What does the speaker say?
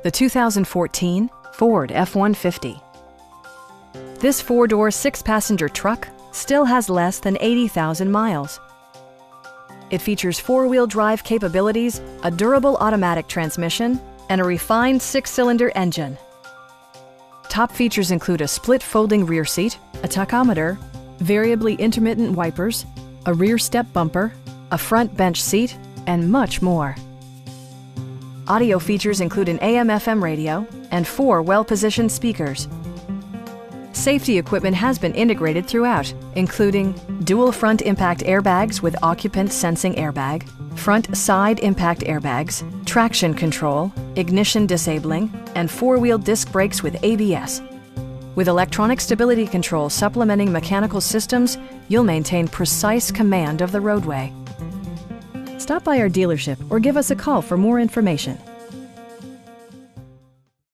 the 2014 Ford F-150. This four-door, six-passenger truck still has less than 80,000 miles. It features four-wheel drive capabilities, a durable automatic transmission, and a refined six-cylinder engine. Top features include a split folding rear seat, a tachometer, variably intermittent wipers, a rear step bumper, a front bench seat, and much more. Audio features include an AM/FM radio and 4 well-positioned speakers. Safety equipment has been integrated throughout, including dual front impact airbags with occupant sensing airbag, front side impact airbags, traction control, ignition disabling, and four-wheel disc brakes with ABS. With electronic stability control supplementing mechanical systems, you'll maintain precise command of the roadway. Stop by our dealership or give us a call for more information.